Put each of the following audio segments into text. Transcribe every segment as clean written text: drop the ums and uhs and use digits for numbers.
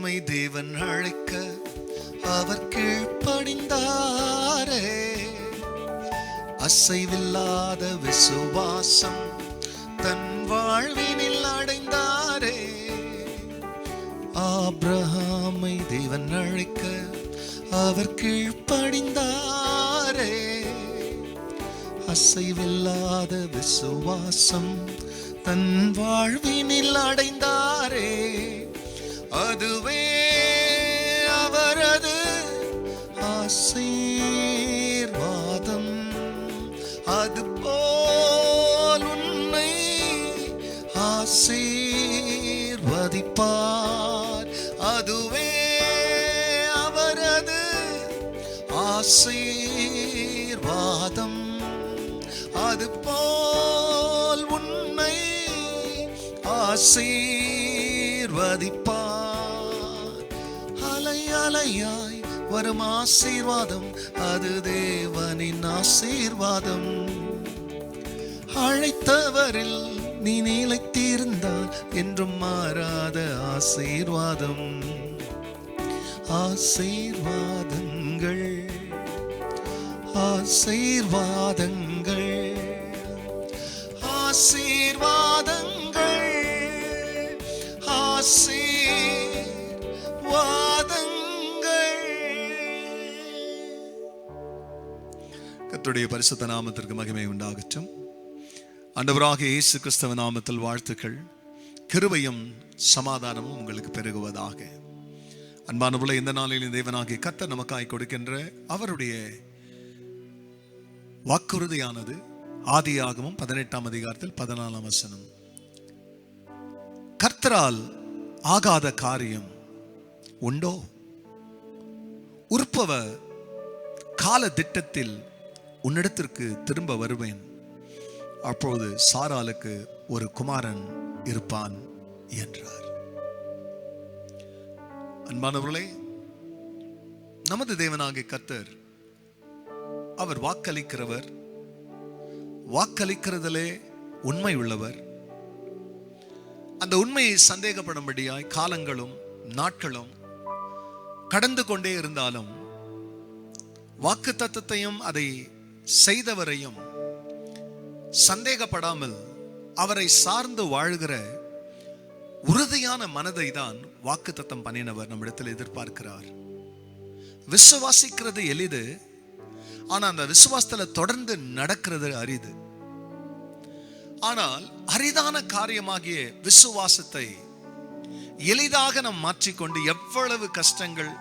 நம்மை தேவன் அழைக்க அவர் கீழ்ப்படிந்தாரே. அசைவில்லாத விசுவாசம் தன் வாழ்வினில் அடைந்தாரே. ஆபிரகாமை தேவன் அழைக்க அவர் கீழ்ப்படிந்தாரே. அசைவில்லாத விசுவாசம் தன் வாழ்வினில் அடைந்தாரே. அதுவே அவரது ஆசீர்வாதம். அதுபோல் உன்னை ஆசீர்வதிப்பார். அதுவே அவரது ஆசீர்வாதம். அதுபோல் உன்னை ஆசீர்வதிப்பார். அலை அலையாய் வரும் ஆசீர்வாதம் அது தேவனின் ஆசீர்வாதம். அழைத்தவரில் நீ நிலைத்திருந்தால் என்றும் மாறாத ஆசீர்வாதம். ஆசீர்வாதங்கள் ஆசீர்வாதங்கள் ஆசீர்வாதங்கள் ஆசீர்வாதங்கள். கர்த்தருடைய பரிசுத்த நாமத்திற்கு மகிமை உண்டாகட்டும். ஆண்டவராகிய இயேசு கிறிஸ்துவின் நாமத்தில் வாழ்த்துக்கள். கிருபையும் சமாதானமும் உங்களுக்கு பெருகுவதாக. அன்பானவர்களே, இந்த நாளில் தேவனாகிய கர்த்தர் நமக்காய் கொடுக்கின்ற அவருடைய வாக்குறுதியானது ஆதியாகமம் 18ஆம் அதிகாரத்தில் 14ஆம் வசனம். கர்த்தரால் ஆகாத காரியம் உண்டோ? உற்பவ கால திட்டத்தில் உன்னிடத்திற்கு திரும்ப வருவேன். அப்போது சாராளுக்கு ஒரு குமாரன் இருப்பான் என்றார். அன்பானவர்களே, நமது தேவனாகிய கர்த்தர் அவர் வாக்களிக்கிறவர். வாக்களிக்கிறதிலே உண்மை உள்ளவர். அந்த உண்மையை சந்தேகப்படும்படியாய் காலங்களும் நாட்களும் கடந்து கொண்டே இருந்தாலும் வாக்குத்தத்தத்தையும் அதை செய்தவரையும் சந்தேகப்படாமல் அவரை சார்ந்து வாழ்கிற உறுதியான மனதை தான் வாக்குத்தத்தம் பண்ணினவர் நம்மிடத்தில் எதிர்பார்க்கிறார். விசுவாசிக்கிறது எளிது, ஆனா அந்த விசுவாசத்துல தொடர்ந்து நடக்கிறது அரிது. ஆனால் அரிதான காரியமாகிய விசுவாசத்தை எளிதாக நாம் மாற்றிக்கொண்டு எவ்வளவு கஷ்டங்கள்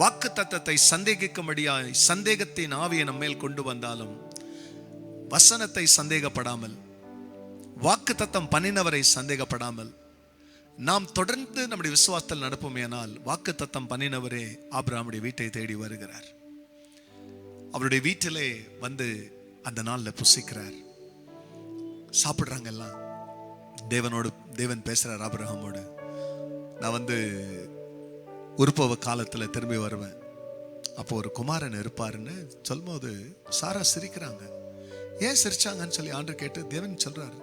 வாக்குத்தத்தத்தை சந்தேகிக்கும்படியாய் சந்தேகத்தின் ஆவியை நம்ம மேல் கொண்டு வந்தாலும் வசனத்தை சந்தேகப்படாமல், வாக்குத்தத்தம் பண்ணினவரை சந்தேகப்படாமல் நாம் தொடர்ந்து நம்முடைய விசுவாசத்தில் நடப்போமேனால் வாக்குத்தத்தம் பண்ணினவரே ஆபிரகாமுடைய வீட்டை தேடி வருகிறார். அவருடைய வீட்டிலே வந்து அந்த நாள்ல புசிக்கிறார், சாப்பிடுறாங்க எல்லாம். தேவன் பேசுறார் ஆபிரகாமோடு, நான் வந்து உற்பவ காலத்துல திரும்பி வருவேன், அப்போ ஒரு குமாரன் இருப்பாருன்னு சொல்லும்போது சாரா சிரிக்கிறாங்க. ஏன் சிரிச்சாங்கன்னு சொல்லி ஆண்டவர் கேட்டு தேவன் சொல்றாரு,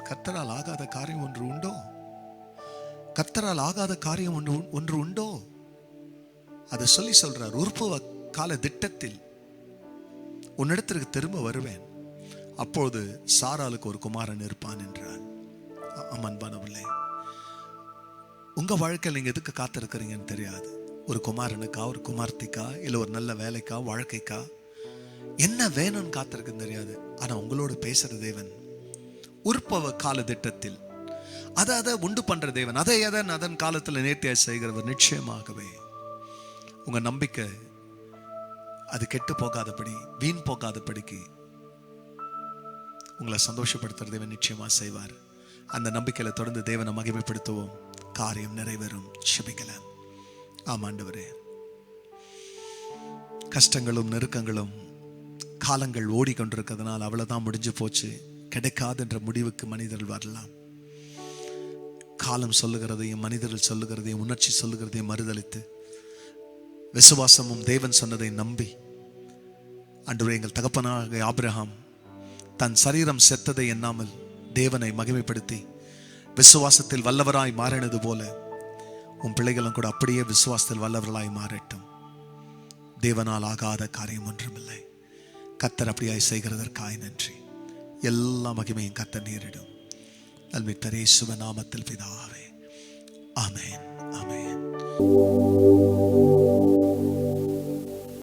கர்த்தரால் ஆகாத காரியம் ஒன்று உண்டோ? கர்த்தரால் ஆகாத காரியம் ஒன்று உண்டோ? அதை சொல்லி சொல்றார். உற்பவ கால திட்டத்தில் உன்னிடத்திற்கு திரும்ப வருவேன், அப்போது சாராளுக்கு ஒரு குமாரன் இருப்பான் என்றான். அன்பானவர்களே, உங்க வாழ்க்கையில் நீங்க எதுக்கு காத்திருக்கிறீங்கன்னு தெரியாது. ஒரு குமாரனுக்கா, ஒரு குமார்த்திக்கா, இல்ல ஒரு நல்ல வேலைக்கா, வாழ்க்கைக்கா, என்ன வேணும்னு காத்திருக்குன்னு தெரியாது. ஆனா உங்களோடு பேசுற தேவன் உற்பவ கால திட்டத்தில் அதை உண்டு பண்ற தேவன், அதை அதன் காலத்துல நேர்த்தியா செய்கிறவர். நிச்சயமாகவே உங்க நம்பிக்கை அது கெட்டு போகாதபடி, வீண் போகாதபடிக்கு உங்களை சந்தோஷப்படுத்துற தேவன் நிச்சயமா செய்வார். அந்த நம்பிக்கையில தொடர்ந்து தேவனை மகிமைப்படுத்துவோம். காரியம் நிறைவேறும். செபிக்கலாம். ஆமாண்டவரே, கஷ்டங்களும் நெருக்கங்களும் காலங்கள் ஓடிக்கொண்டிருக்கிறதுனால அவ்வளவுதான், முடிஞ்சு போச்சு, கிடைக்காது என்ற முடிவுக்கு மனிதர்கள் வரலாம். காலம் சொல்லுகிறதையும் மனிதர்கள் சொல்லுகிறதையும் உணர்ச்சி சொல்லுகிறதையும் மறுதலித்து விசுவாசமும் தேவன் சொன்னதை நம்பி, ஆண்டவரே, எங்கள் தகப்பனாக ஆபிரகாம் தன் சரீரம் செத்ததை எண்ணாமல் தேவனை மகிமைப்படுத்தி விசுவாசத்தில் வல்லவராய் மாறினது போல உன் பிள்ளைகளும் கூட அப்படியே விசுவாசத்தில் வல்லவர்களாய் மாறட்டும். தேவனால் ஆகாத காரியம் ஒன்றுமில்லை. கர்த்தர் அப்படியாய் செய்கிறதற்காய் நன்றி. எல்லா மகிமையும் கர்த்தர் நேரிடும். அல்மித்தர் இயேசுவின் நாமத்தில் பிதாவே, ஆமென், ஆமென்.